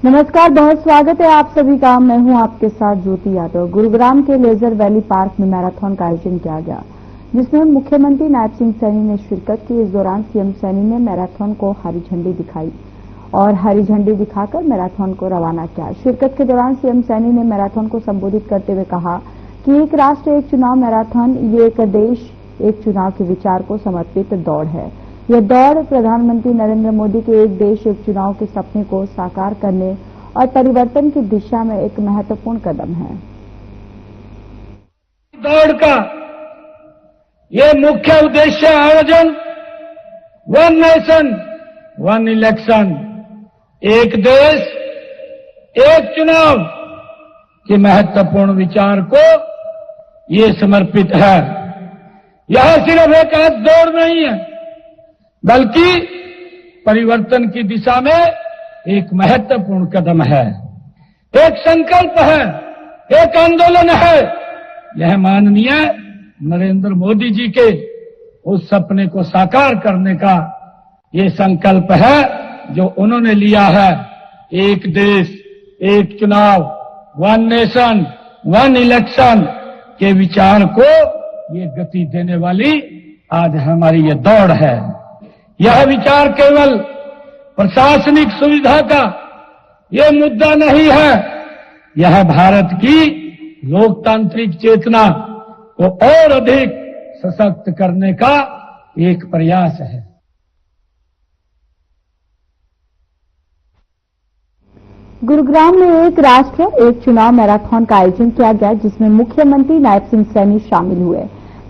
नमस्कार, बहुत स्वागत है आप सभी का। मैं हूं आपके साथ ज्योति यादव। गुरुग्राम के लेजर वैली पार्क में मैराथन का आयोजन किया गया, जिसमें मुख्यमंत्री नायब सिंह सैनी ने शिरकत की। इस दौरान सीएम सैनी ने मैराथन को हरी झंडी दिखाई और हरी झंडी दिखाकर मैराथन को रवाना किया। शिरकत के दौरान सीएम सैनी ने मैराथन को संबोधित करते हुए कहा कि एक राष्ट्र एक चुनाव मैराथन ये एक देश एक चुनाव के विचार को समर्पित दौड़ है। यह दौड़ प्रधानमंत्री नरेंद्र मोदी के एक देश एक चुनाव के सपने को साकार करने और परिवर्तन की दिशा में एक महत्वपूर्ण कदम है। दौड़ का ये मुख्य उद्देश्य आयोजन वन नेशन वन इलेक्शन, एक देश एक चुनाव के महत्वपूर्ण विचार को ये समर्पित है। यह सिर्फ एक आध दौड़ नहीं है, बल्कि परिवर्तन की दिशा में एक महत्वपूर्ण कदम है, एक संकल्प है, एक आंदोलन है। यह माननीय नरेंद्र मोदी जी के उस सपने को साकार करने का ये संकल्प है जो उन्होंने लिया है। एक देश एक चुनाव, वन नेशन वन इलेक्शन के विचार को ये गति देने वाली आज हमारी ये दौड़ है। यह विचार केवल प्रशासनिक सुविधा का ये मुद्दा नहीं है, यह भारत की लोकतांत्रिक चेतना को और अधिक सशक्त करने का एक प्रयास है। गुरुग्राम में एक राष्ट्र एक चुनाव मैराथन का आयोजन किया गया, जिसमें मुख्यमंत्री नायब सिंह सैनी शामिल हुए।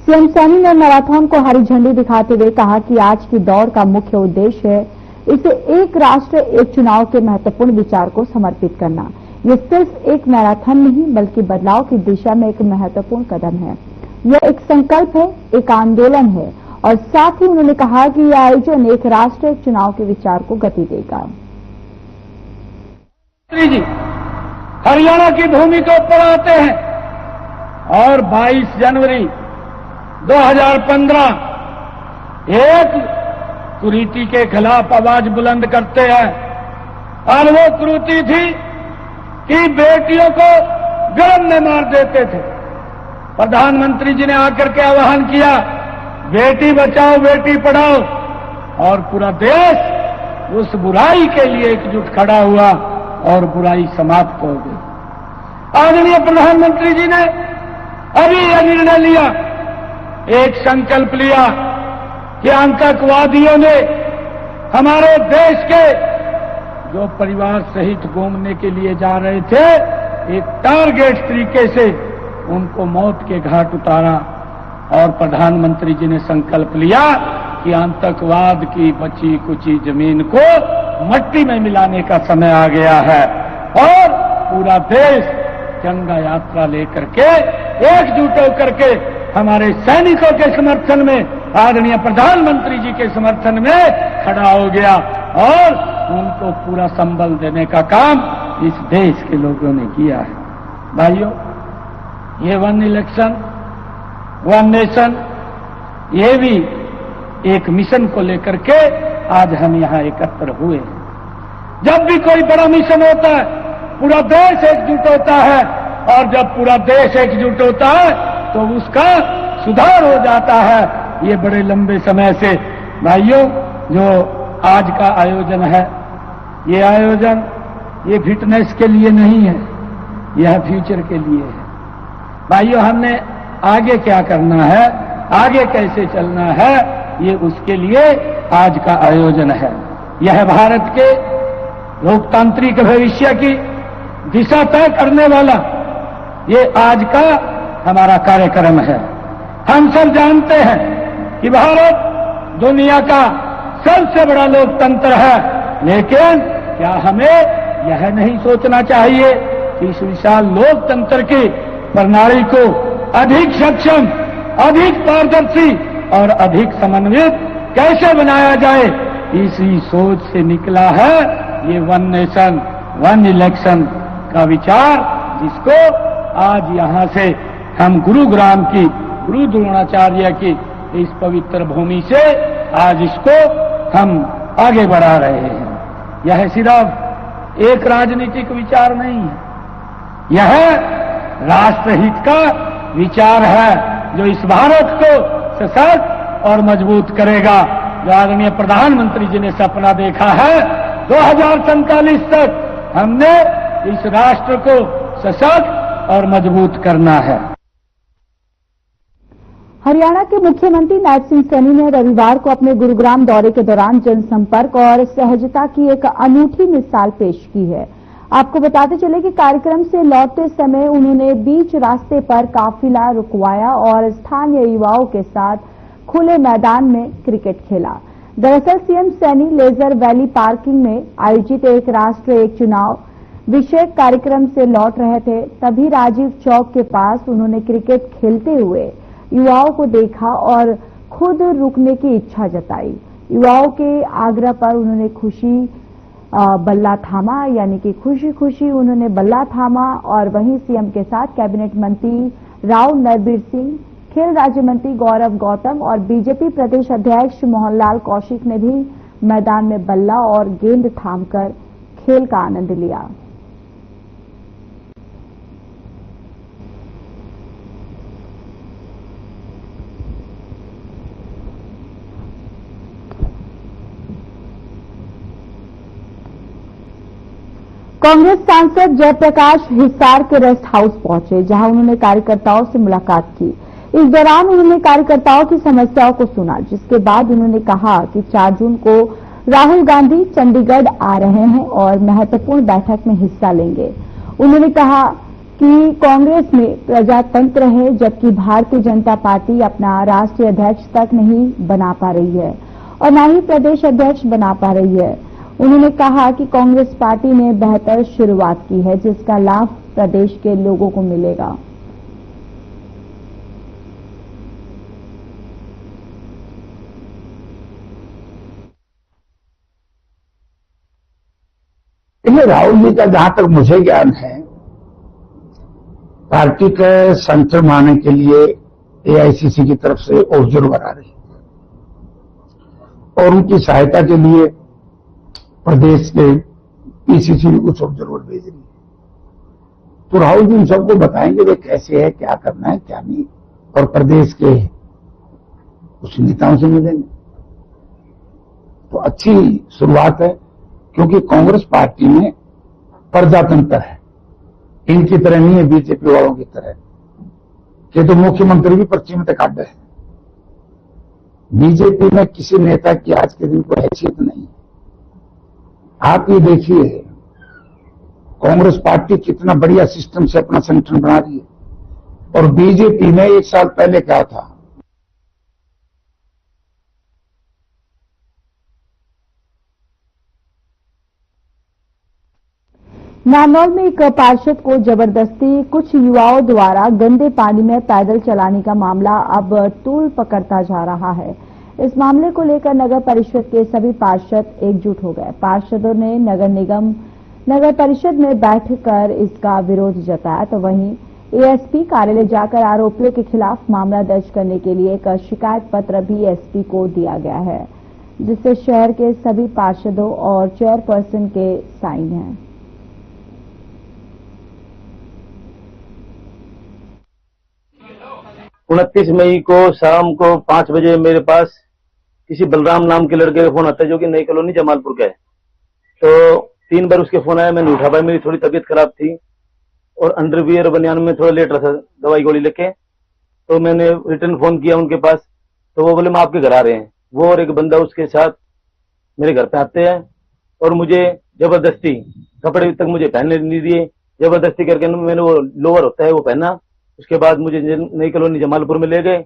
सीएम सैनी ने मैराथन को हरी झंडी दिखाते हुए कहा कि आज की दौड़ का मुख्य उद्देश्य है इसे एक राष्ट्र एक चुनाव के महत्वपूर्ण विचार को समर्पित करना। ये सिर्फ एक मैराथन नहीं, बल्कि बदलाव की दिशा में एक महत्वपूर्ण कदम है। यह एक संकल्प है, एक आंदोलन है और साथ ही उन्होंने कहा कि यह आयोजन एक राष्ट्र एक चुनाव के विचार को गति देगा। जी हरियाणा की भूमि के ऊपर आते हैं और 22 जनवरी 2015 एक कुरीति के खिलाफ आवाज बुलंद करते हैं। और वो कुरीति थी कि बेटियों को गर्म में मार देते थे। प्रधानमंत्री जी ने आकर के आह्वान किया, बेटी बचाओ बेटी पढ़ाओ, और पूरा देश उस बुराई के लिए एकजुट खड़ा हुआ और बुराई समाप्त हो गई। आदरणीय प्रधानमंत्री जी ने अभी यह निर्णय लिया, एक संकल्प लिया कि आतंकवादियों ने हमारे देश के जो परिवार सहित घूमने के लिए जा रहे थे, एक टारगेट तरीके से उनको मौत के घाट उतारा। और प्रधानमंत्री जी ने संकल्प लिया कि आतंकवाद की बची कुची जमीन को मट्टी में मिलाने का समय आ गया है और पूरा देश गंगा यात्रा लेकर के एकजुट होकर के हमारे सैनिकों के समर्थन में, आदरणीय प्रधानमंत्री जी के समर्थन में खड़ा हो गया और उनको पूरा संबल देने का काम इस देश के लोगों ने किया है। भाइयों, ये वन इलेक्शन वन नेशन, ये भी एक मिशन को लेकर के आज हम यहां एकत्र हुए हैं। जब भी कोई बड़ा मिशन होता है, पूरा देश एकजुट होता है, और जब पूरा देश एकजुट होता है तो उसका सुधार हो जाता है। ये बड़े लंबे समय से भाइयों जो आज का आयोजन है, ये आयोजन ये फिटनेस के लिए नहीं है, यह फ्यूचर के लिए है। भाइयों, हमने आगे क्या करना है, आगे कैसे चलना है, ये उसके लिए आज का आयोजन है। यह भारत के लोकतांत्रिक भविष्य की दिशा तय करने वाला ये आज का हमारा कार्यक्रम है। हम सब जानते हैं कि भारत दुनिया का सबसे बड़ा लोकतंत्र है, लेकिन क्या हमें यह नहीं सोचना चाहिए कि इस विशाल लोकतंत्र की प्रणाली को अधिक सक्षम, अधिक पारदर्शी और अधिक समन्वित कैसे बनाया जाए? इसी सोच से निकला है ये वन नेशन वन इलेक्शन का विचार, जिसको आज यहां से हम गुरुग्राम की गुरु द्रोणाचार्य की इस पवित्र भूमि से आज इसको हम आगे बढ़ा रहे हैं। यह सिर्फ एक राजनीतिक विचार नहीं है, यह राष्ट्रहित का विचार है जो इस भारत को सशक्त और मजबूत करेगा। जो आदरणीय प्रधानमंत्री जी ने सपना देखा है 2047 तक हमने इस राष्ट्र को सशक्त और मजबूत करना है। हरियाणा के मुख्यमंत्री नायब सिंह सैनी ने रविवार को अपने गुरुग्राम दौरे के दौरान जनसंपर्क और सहजता की एक अनूठी मिसाल पेश की है। आपको बताते चले कि कार्यक्रम से लौटते समय उन्होंने बीच रास्ते पर काफिला रुकवाया और स्थानीय युवाओं के साथ खुले मैदान में क्रिकेट खेला। दरअसल CM Saini Leisure Valley parking में आयोजित एक राष्ट्र एक चुनाव विषय कार्यक्रम से लौट रहे थे, तभी राजीव चौक के पास उन्होंने क्रिकेट खेलते हुए युवाओं को देखा और खुद रुकने की इच्छा जताई। युवाओं के आग्रह पर उन्होंने बल्ला थामा, यानी कि खुशी खुशी उन्होंने बल्ला थामा और वहीं सीएम के साथ कैबिनेट मंत्री राव नरबीर सिंह, खेल राज्य मंत्री गौरव गौतम और बीजेपी प्रदेश अध्यक्ष मोहनलाल कौशिक ने भी मैदान में बल्ला और गेंद थामकर खेल का आनंद लिया। कांग्रेस सांसद जयप्रकाश हिसार के रेस्ट हाउस पहुंचे, जहां उन्होंने कार्यकर्ताओं से मुलाकात की। इस दौरान उन्होंने कार्यकर्ताओं की समस्याओं को सुना, जिसके बाद उन्होंने कहा कि 4 जून को राहुल गांधी चंडीगढ़ आ रहे हैं और महत्वपूर्ण बैठक में हिस्सा लेंगे। उन्होंने कहा कि कांग्रेस में प्रजातंत्र है, जबकि भारतीय जनता पार्टी अपना राष्ट्रीय अध्यक्ष तक नहीं बना पा रही है और न ही प्रदेश अध्यक्ष बना पा रही है। उन्होंने कहा कि कांग्रेस पार्टी ने बेहतर शुरुआत की है, जिसका लाभ प्रदेश के लोगों को मिलेगा। देखिए, राहुल जी का जहां तक मुझे ज्ञान है, पार्टी के संगठन बनाने के लिए एआईसीसी की तरफ से ऑब्जर्वर आ रही है और उनकी सहायता के लिए प्रदेश के पीसीसी भी कुछ ऑब्जर्वर भेज रही है। तो राहुल जी उन सबको बताएंगे वे कैसे है, क्या करना है, क्या नहीं, और प्रदेश के कुछ नेताओं से मिलेंगे। तो अच्छी शुरुआत है, क्योंकि कांग्रेस पार्टी में प्रजातंत्र है, इनकी तरह नहीं है बीजेपी वालों की तरह कि तो मुख्यमंत्री भी पर्ची में काट है। बीजेपी में किसी नेता की आज के दिन कोई हैसियत नहीं। आप ये देखिए कांग्रेस पार्टी कितना बढ़िया सिस्टम से अपना संगठन बना रही है और बीजेपी ने 1 साल पहले कहा था नारनौल में एक पार्षद को जबरदस्ती कुछ युवाओं द्वारा गंदे पानी में पैदल चलाने का मामला अब तूल पकड़ता जा रहा है। इस मामले को लेकर नगर परिषद के सभी पार्षद एकजुट हो गए। पार्षदों ने नगर परिषद में बैठकर इसका विरोध जताया, तो वहीं एएसपी कार्यालय जाकर आरोपियों के खिलाफ मामला दर्ज करने के लिए एक शिकायत पत्र भी एसपी को दिया गया है, जिससे शहर के सभी पार्षदों और चेयरपर्सन के साइन हैं। उनतीस मई को शाम को 5 बजे मेरे पास किसी बलराम नाम के लड़के का फोन आता है, जो कि नई कॉलोनी जमालपुर का है। तो 3 बार उसके फोन आया, मैंने उठा पाया, मेरी थोड़ी तबीयत खराब थी और अंडरवियर बनियान में थोड़ा लेट रहा था दवाई गोली लेके। तो मैंने रिटर्न फोन किया उनके पास, तो वो बोले हम आपके घर आ रहे हैं। वो और एक बंदा उसके साथ मेरे घर पे आते हैं और मुझे जबरदस्ती कपड़े तक मुझे पहनने नहीं दिए। जबरदस्ती करके मैंने वो लोअर होता है वो पहना। उसके बाद मुझे नई कॉलोनी जमालपुर में ले गए,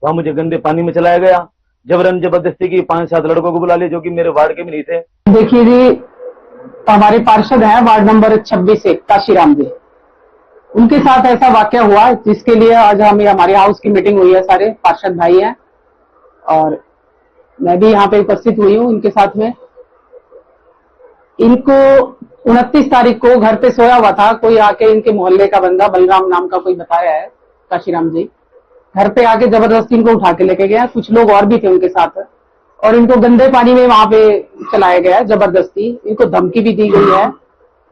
वहां मुझे गंदे पानी में चलाया गया। जबरन जबरदस्ती की 5-7 लड़कों को बुला लिए, जो कि मेरे वार्ड के भी नहीं थे। देखिए जी, हमारे पार्षद हैं वार्ड नंबर 26 से काशीराम जी, उनके साथ ऐसा वाकया हुआ जिसके लिए आज हमारे हाउस की मीटिंग हुई है। सारे पार्षद भाई हैं और मैं भी यहाँ पे उपस्थित हुई हूँ इनके साथ में। इनको 29 तारीख को घर पे सोया हुआ था, कोई आके इनके मोहल्ले का बंदा बलराम नाम का कोई बताया है, काशीराम जी घर पे आके जबरदस्ती इनको उठा के लेके गया। कुछ लोग और भी थे उनके साथ और इनको गंदे पानी में वहां पे चलाया गया जबरदस्ती। इनको धमकी भी दी गई है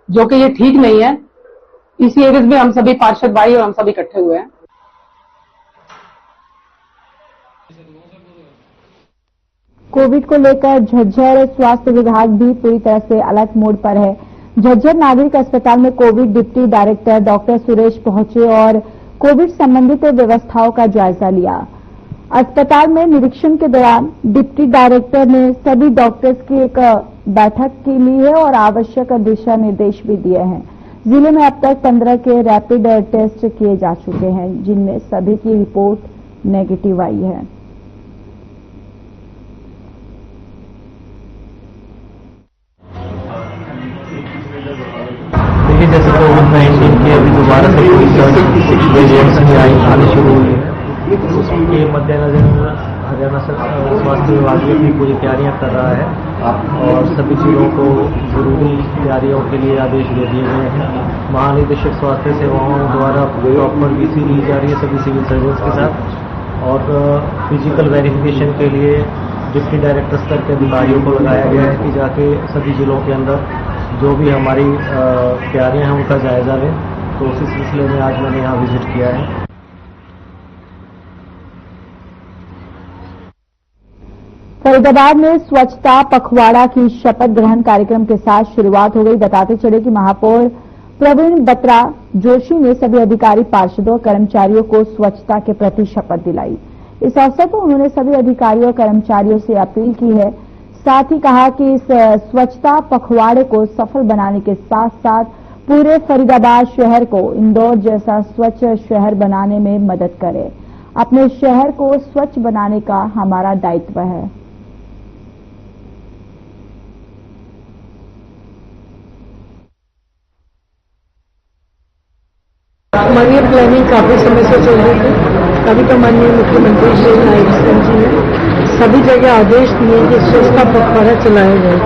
जो कि ये ठीक नहीं है। इसी एवज में हम सभी पार्षद भाई और हम सभी इकट्ठे हुए हैं। कोविड को लेकर झज्जर स्वास्थ्य विभाग भी पूरी तरह से अलर्ट मोड पर है। झज्जर नागरिक अस्पताल में Covid deputy director doctor Suresh पहुंचे और कोविड संबंधित व्यवस्थाओं का जायजा लिया। अस्पताल में निरीक्षण के दौरान डिप्टी डायरेक्टर ने सभी डॉक्टर्स की एक बैठक की ली है और आवश्यक दिशा निर्देश भी दिए हैं। जिले में अब तक 15 के रैपिड टेस्ट किए जा चुके हैं, जिनमें सभी की रिपोर्ट नेगेटिव आई है। देखिए, जैसे कोविड-19 की अभी दोबारा से कोई वेरिएंट्स में आने शुरू हुई है, उसके मद्देनजर हरियाणा स्वास्थ्य विभाग भी अपनी पूरी तैयारियां कर रहा है और सभी जिलों को जरूरी तैयारियों के लिए आदेश दे दिए गए हैं। महानिदेशक स्वास्थ्य सेवाओं द्वारा प्रॉपर वीसी ली जा रही है सभी सिविल सर्जन्स के साथ और फिजिकल वेरिफिकेशन के लिए डिप्टी डायरेक्टर स्तर के अधिकारियों को लगाया गया है कि जाके सभी जिलों के अंदर जो भी हमारी तैयारियां हैं उनका जायजा लें। तो उसी सिलसिले में आज मैंने यहाँ विजिट किया है। फरीदाबाद में स्वच्छता पखवाड़ा की शपथ ग्रहण कार्यक्रम के साथ शुरुआत हो गई। बताते चले कि महापौर प्रवीण बत्रा जोशी ने सभी अधिकारी, पार्षदों और कर्मचारियों को स्वच्छता के प्रति शपथ दिलाई। इस अवसर पर उन्होंने सभी अधिकारियों और कर्मचारियों से अपील की है। साथ ही कहा कि इस स्वच्छता पखवाड़े को सफल बनाने के साथ साथ पूरे फरीदाबाद शहर को इंदौर जैसा स्वच्छ शहर बनाने में मदद करे। अपने शहर को स्वच्छ बनाने का हमारा दायित्व है। हमारी ये प्लानिंग काफी समय से चल रही थी। अभी तो माननीय मुख्यमंत्री श्री नायब सिंह जी ने सभी जगह आदेश दिए कि स्वच्छता पखवाड़ा चलाया जाए।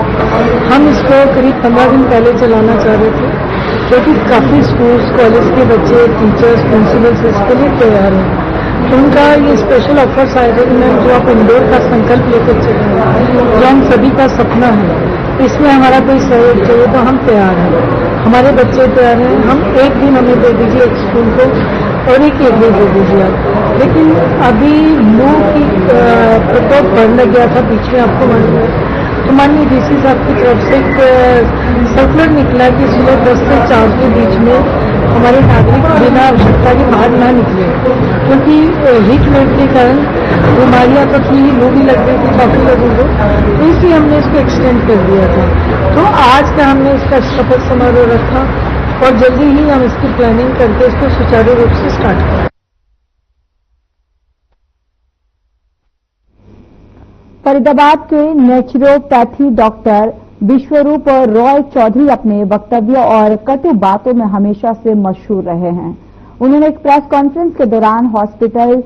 हम इसको करीब 15 दिन पहले चलाना चाह रहे थे, क्योंकि काफी स्कूल्स, कॉलेज के बच्चे, टीचर्स, प्रिंसिपल्स इसके लिए तैयार हैं। तो उनका ये स्पेशल ऑफर्स आए थे कि मैम जो आप इंदौर का संकल्प लेकर चले, जो हम सभी का सपना है, इसमें हमारा कोई सहयोग चाहिए तो हम तैयार हैं। हमारे बच्चे तैयार हैं। हम एक दिन हमें दे दीजिए एक स्कूल को और एक एरिया दे दीजिए आप। लेकिन अभी लू की प्रकोप बढ़ने गया था बीच में, आपको मालूम है। तो माननीय डीसी साहब की तरफ से एक सर्कुलर निकला कि सुबह 10 से 4 के बीच में हमारे नागरिक बिना आवश्यकता के बाहर ना निकले, क्योंकि हीट वेव के कारण बीमारियां तो थी, लू भी लग रही थी काफी लोगों को, तो इसलिए हमने इसको एक्सटेंड कर दिया था। तो आज का हमने इसका शपथ समारोह रखा और जल्दी ही हम इसकी प्लानिंग करके इसको सुचारू रूप से स्टार्ट करें। फरीदाबाद के नेचुरोपैथी डॉक्टर विश्वरूप रॉय चौधरी अपने वक्तव्य और कटु बातों में हमेशा से मशहूर रहे हैं। उन्होंने एक प्रेस कॉन्फ्रेंस के दौरान हॉस्पिटल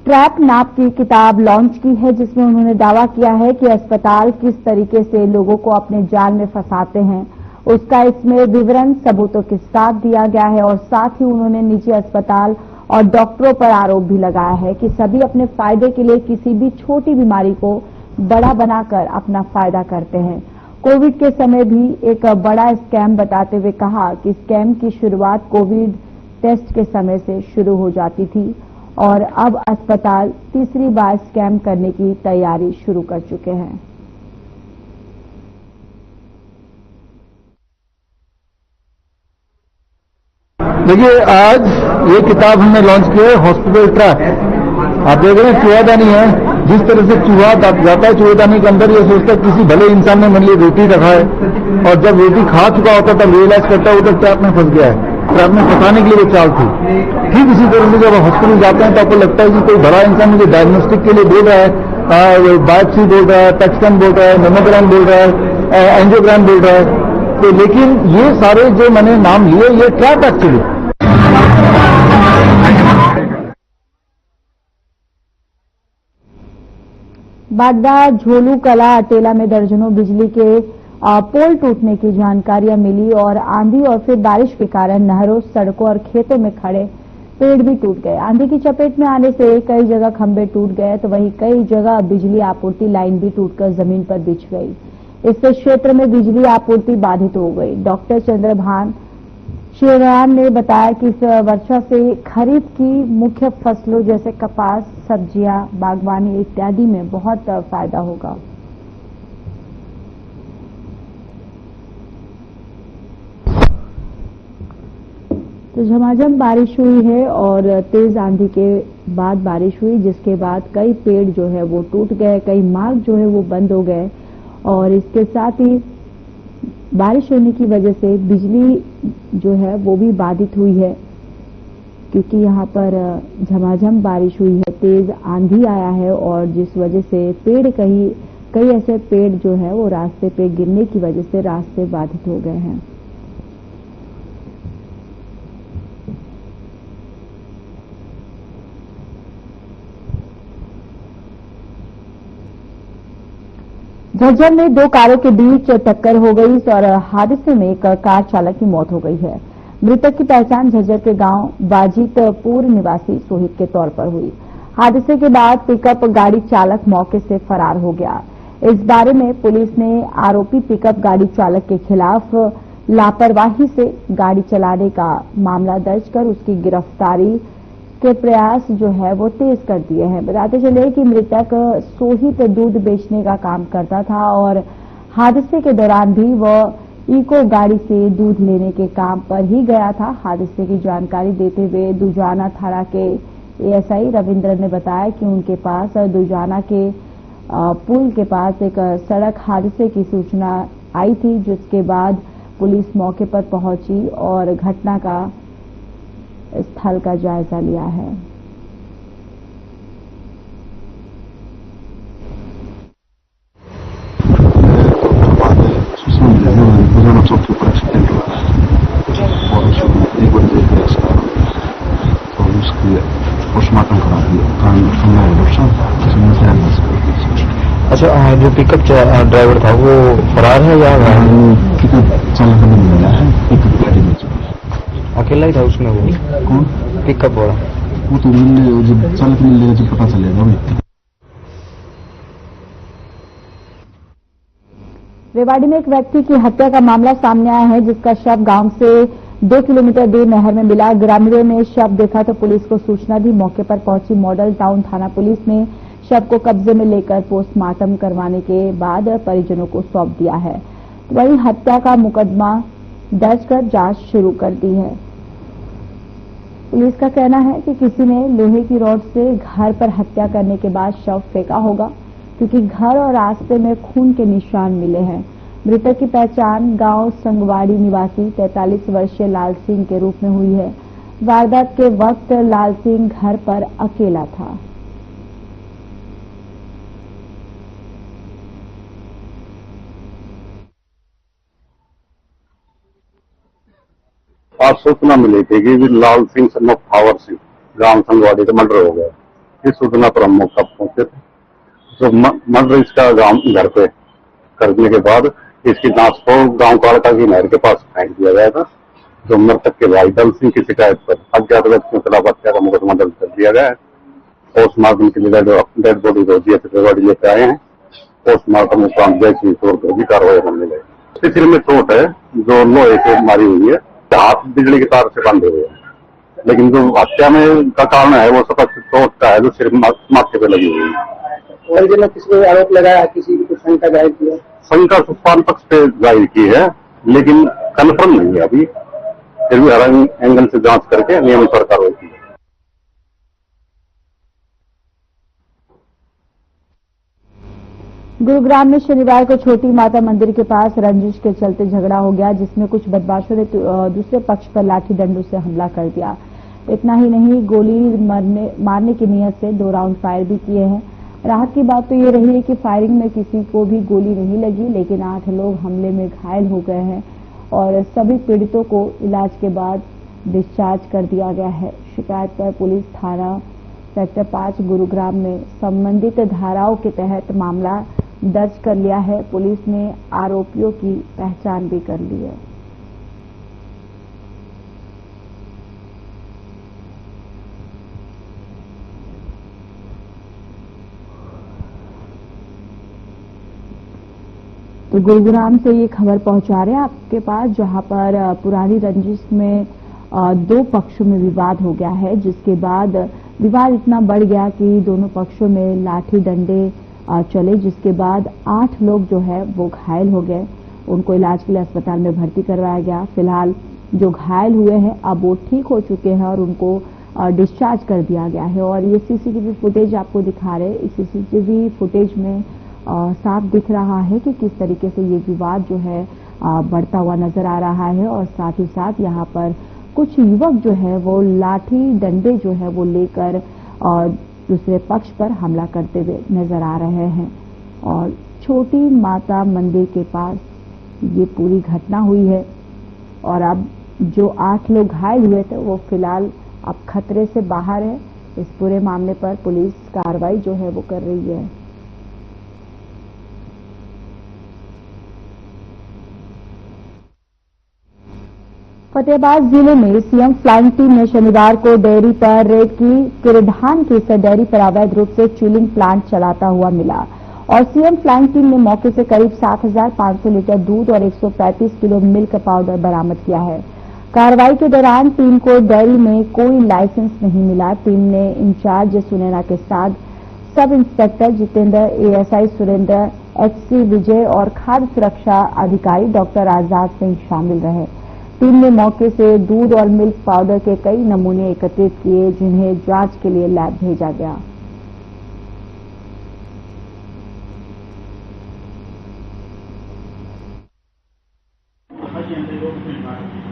ट्रैप नाप की किताब लॉन्च की है, जिसमें उन्होंने दावा किया है कि अस्पताल किस तरीके से लोगों को अपने जाल में फंसाते हैं, उसका इसमें विवरण सबूतों के साथ दिया गया है। और साथ ही उन्होंने निजी अस्पताल और डॉक्टरों पर आरोप भी लगाया है कि सभी अपने फायदे के लिए किसी भी छोटी बीमारी को बड़ा बनाकर अपना फायदा करते हैं। कोविड के समय भी एक बड़ा स्कैम बताते हुए कहा कि स्कैम की शुरुआत कोविड टेस्ट के समय से शुरू हो जाती थी और अब अस्पताल तीसरी बार स्कैम करने की तैयारी शुरू कर चुके हैं। देखिए, आज ये किताब हमने लॉन्च की है, हॉस्पिटल ट्रैप। आप देख रहे हैं चूहादानी है, जिस तरह से चूहा जाता है चूहेदानी के अंदर, ये सोचता है किसी भले इंसान ने मान ली रोटी रखा है और जब रोटी खा चुका होता तब रियलाइज करता है उधर ट्रैप में फंस गया है। ट्रैप में फंसाने के लिए वो चाल थी। ठीक इसी तरह से जब हॉस्पिटल जाते हैं तो आपको लगता है कि कोई बड़ा इंसान मुझे डायग्नोस्टिक के लिए बोल रहा है, बायोप्सी बोल रहा है, पेट स्कैन बोल रहा है, मेमोग्राम बोल रहा है, एंजियोग्राम बोल रहा है। तो लेकिन ये सारे जो मैंने नाम लिए ये ट्रैप एक्चुअली। बाडा, झोलू कला, अटेला में दर्जनों बिजली के पोल टूटने की जानकारियां मिली और आंधी और फिर बारिश के कारण नहरों, सड़कों और खेतों में खड़े पेड़ भी टूट गए। आंधी की चपेट में आने से कई जगह खंभे टूट गए तो वहीं कई जगह बिजली आपूर्ति लाइन भी टूटकर जमीन पर बिछ गई। इस क्षेत्र में बिजली आपूर्ति बाधित हो गई। डॉक्टर चंद्रभान श्रीराम ने बताया कि इस वर्षा से खरीफ की मुख्य फसलों जैसे कपास, सब्जियां, बागवानी इत्यादि में बहुत फायदा होगा। तो झमाझम बारिश हुई है और तेज आंधी के बाद बारिश हुई, जिसके बाद कई पेड़ जो है वो टूट गए, कई मार्ग जो है वो बंद हो गए और इसके साथ ही बारिश होने की वजह से बिजली जो है वो भी बाधित हुई है, क्योंकि यहाँ पर झमाझम बारिश हुई है, तेज आंधी आया है और जिस वजह से कई ऐसे पेड़ जो है वो रास्ते पे गिरने की वजह से रास्ते बाधित हो गए हैं। झज्जर में दो कारों के बीच टक्कर हो गई और हादसे में एक कार चालक की मौत हो गई है। मृतक की पहचान झज्जर के गांव बाजितपुर निवासी सोहित के तौर पर हुई। हादसे के बाद पिकअप गाड़ी चालक मौके से फरार हो गया। इस बारे में पुलिस ने आरोपी पिकअप गाड़ी चालक के खिलाफ लापरवाही से गाड़ी चलाने का मामला दर्ज कर उसकी गिरफ्तारी के प्रयास जो है वो तेज कर दिए हैं। बताते चले कि मृतक सोहित दूध बेचने का काम करता था और हादसे के दौरान भी वह इको गाड़ी से दूध लेने के काम पर ही गया था। हादसे की जानकारी देते हुए दुजाना थाना के एएसआई रविंद्र ने बताया कि उनके पास दुजाना के पुल के पास एक सड़क हादसे की सूचना आई थी, जिसके बाद पुलिस मौके पर पहुंची और घटना का स्थल का जायजा लिया है। रोजाना चौक के ऊपर एक्सीडेंट हुआ है और उसमें एक बंदे का एक्सपायर हो गया और उसकी पोस्टमार्टम करा दिया। अच्छा, जो पिकअप ड्राइवर था वो फरार है या पिकअप चालक नहीं मिला है, पिकअप गाड़ी में अकेला ही था उसमें? वो कौन पिकअप वाला? वो तो मिलने जब चालक मिलेगा जब पता चलेगा अभी। रेवाड़ी में एक व्यक्ति की हत्या का मामला सामने आया है, जिसका शव गांव से 2 किलोमीटर दूर नहर में मिला। ग्रामीणों ने शव देखा तो पुलिस को सूचना दी। मौके पर पहुंची मॉडल टाउन थाना पुलिस ने शव को कब्जे में लेकर पोस्टमार्टम करवाने के बाद परिजनों को सौंप दिया है। वहीं हत्या का मुकदमा दर्ज कर जांच शुरू कर दी है। पुलिस का कहना है कि किसी ने लोहे की रॉड से घर पर हत्या करने के बाद शव फेंका होगा, क्योंकि घर और रास्ते में खून के निशान मिले हैं। मृतक की पहचान गांव संगवाड़ी निवासी 43 वर्षीय लाल सिंह के रूप में हुई है। वारदात के वक्त लाल सिंह घर पर अकेला था। आज सूचना मिली थी कि लाल सिंह सन ऑफ पावर सिंह गांव संगवाड़ी का मर्डर हो गया। इस सूचना पर हम मौका पहुंचे थे। तो मर्डर इसका गांव घर पे करने के बाद इसकी लाश को गांव कालका की नहर के पास फेंक दिया गया था। जो मृतक के भाई दल सिंह की शिकायत पर अज्ञात व्यक्तियों के खिलाफ हत्या का मुकदमा दर्ज कर दिया गया है। पोस्टमार्टम के लिए डेड बॉडी रोजिया से रेवाड़ी लेकर आए हैं। पोस्टमार्टम में जैसी कार्रवाई करने गए। सिर में चोट है जो लोहे से मारी हुई है, हाथ बिजली की तार से बंधे हुए हैं, लेकिन जो हत्या में का कारण है वो स्पष्ट चोट का है जो सिर माथे पे लगी हुई है। किसी आरोप लगाया, किसी की शंका जाहिर किया? शंका सुपाल पक्ष पे जाहिर की है, लेकिन कन्फर्म नहीं है अभी। फिर भी हर एंगल से जांच करके नियमानुसार कार्रवाई की है। गुरुग्राम में शनिवार को छोटी माता मंदिर के पास रंजिश के चलते झगड़ा हो गया, जिसमें कुछ बदमाशों ने दूसरे पक्ष पर लाठी डंडों से हमला कर दिया। इतना ही नहीं, गोली मारने की नीयत से 2 राउंड फायर भी किए हैं। राहत की बात तो ये रही है कि फायरिंग में किसी को भी गोली नहीं लगी, लेकिन 8 लोग हमले में घायल हो गए हैं और सभी पीड़ितों को इलाज के बाद डिस्चार्ज कर दिया गया है। शिकायत पर पुलिस थाना सेक्टर 5 गुरुग्राम में संबंधित धाराओं के तहत मामला दर्ज कर लिया है। पुलिस ने आरोपियों की पहचान भी कर ली है। तो गुरुग्राम से ये खबर पहुंचा रहे हैं आपके पास, जहां पर पुरानी रंजिश में दो पक्षों में विवाद हो गया है, जिसके बाद विवाद इतना बढ़ गया कि दोनों पक्षों में लाठी डंडे चले, जिसके बाद 8 लोग जो है वो घायल हो गए। उनको इलाज के लिए अस्पताल में भर्ती करवाया गया। फिलहाल जो घायल हुए हैं अब वो ठीक हो चुके हैं और उनको डिस्चार्ज कर दिया गया है। और ये सीसीटीवी फुटेज आपको दिखा रहे हैं। इस सीसीटीवी फुटेज में साफ दिख रहा है कि किस तरीके से ये विवाद जो है बढ़ता हुआ नजर आ रहा है। और साथ ही साथ यहाँ पर कुछ युवक जो है वो लाठी डंडे जो है वो लेकर दूसरे पक्ष पर हमला करते हुए नजर आ रहे हैं। और छोटी माता मंदिर के पास ये पूरी घटना हुई है। और अब जो 8 लोग घायल हुए थे वो फिलहाल अब खतरे से बाहर है। इस पूरे मामले पर पुलिस कार्रवाई जो है वो कर रही है। फतेहाबाद जिले में सीएम फ्लाइंग टीम ने शनिवार को डेयरी पर रेड की। किरधान के इस डेयरी पर अवैध रूप से चिलिंग प्लांट चलाता हुआ मिला और सीएम फ्लाइंग टीम ने मौके से करीब 7,500 लीटर दूध और 135 किलो मिल्क पाउडर बरामद किया है। कार्रवाई के दौरान टीम को डेयरी में कोई लाइसेंस नहीं मिला। टीम ने इंचार्ज सुनैना के साथ sub inspector Jitendra, ASI Surendra, HC विजय और खाद्य सुरक्षा अधिकारी डॉक्टर आजाद सिंह शामिल रहे। टीम ने मौके से दूध और मिल्क पाउडर के कई नमूने एकत्रित किए, जिन्हें जांच के लिए लैब भेजा गया।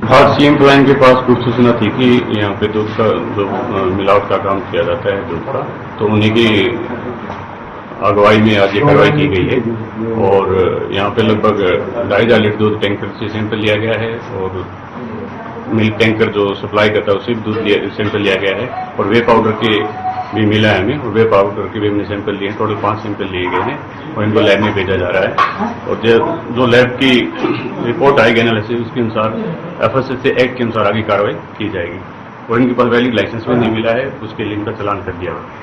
आज सीएम फ्लाइंग के पास कुछ सूचना थी कि यहाँ पे दूध का जो मिलावट का काम किया जाता है दूध का, तो उन्हीं की अगुवाई में आज ये कार्रवाई की गई है। और यहाँ पे लगभग 2.5 लीटर दूध टैंकर से सैंपल लिया गया है और मिल्क टैंकर जो सप्लाई करता है उसे भी दूध सैंपल लिया गया है। और वे पाउडर के भी मिला है हमें, और वे पाउडर के भी हमने सैंपल लिए हैं। टोटल 5 सैंपल लिए गए हैं और इनको लैब में भेजा जा रहा है। और जो लैब की रिपोर्ट आएगी एनालिसिस, उसके अनुसार एफएसएसए एक्ट के अनुसार आगे कार्रवाई की जाएगी। और इनके पास वैलिड लाइसेंस भी नहीं मिला है, उसके लिए इनका चालान कर दिया गया।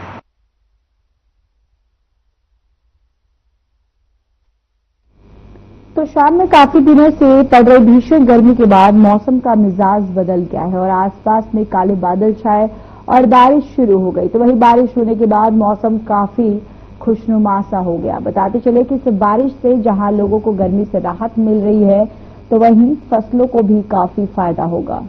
तो शाम में काफी दिनों से पड़ रही भीषण गर्मी के बाद मौसम का मिजाज बदल गया है और आसपास में काले बादल छाए और बारिश शुरू हो गई। तो वही बारिश होने के बाद मौसम काफी खुशनुमा सा हो गया। बताते चले कि इस बारिश से जहां लोगों को गर्मी से राहत मिल रही है, तो वहीं फसलों को भी काफी फायदा होगा।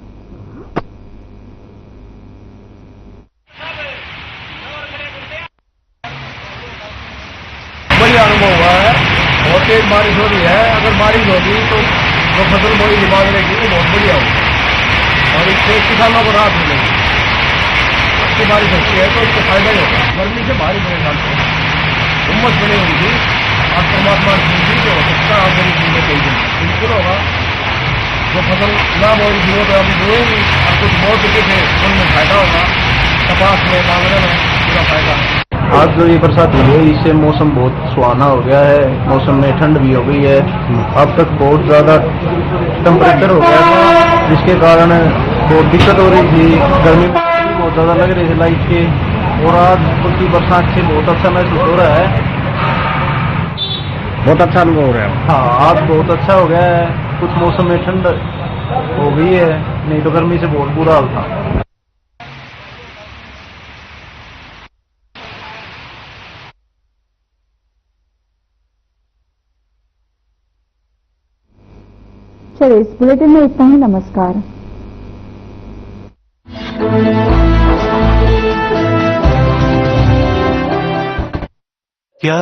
बढ़िया अनुभव हुआ है। बहुत तेज बारिश हो रही है। अगर बारिश होगी तो जो फसल बोई दिमाग रहेगी वो बहुत बढ़िया होगी और इससे किसानों को राहत मिलेगी। अच्छी बारिश होती है तो उसको फायदा ही होगा। गर्मी से भारी परेशान थे, हिम्मत बनी हुई थी। आज परमात्मा की जो हो सकता है आप मेरी जिम्मेदारी चाहिए बिल्कुल होगा। जो फसल ना बोई थी वो तो अभी बोएंगी और कुछ बो चुके थे उनमें फायदा होगा। कपास में बांगड़े में पूरा फायदा है। आज जो ये बरसात हुई है इससे मौसम बहुत सुहाना हो गया है। मौसम में ठंड भी हो गई है। अब तक बहुत ज्यादा टेम्परेचर हो गया था, जिसके कारण बहुत दिक्कत हो रही थी। गर्मी बहुत ज्यादा लग रही थी लाइट के। और आज की बरसात से बहुत अच्छा महसूस हो रहा है। बहुत अच्छा अनुभव हो रहा है। हाँ, आज बहुत अच्छा हो गया है। कुछ मौसम में ठंड हो गई है, नहीं तो गर्मी से बहुत बुरा हाल था। चलिए, इस बुलेटिन में इतना ही। नमस्कार। क्या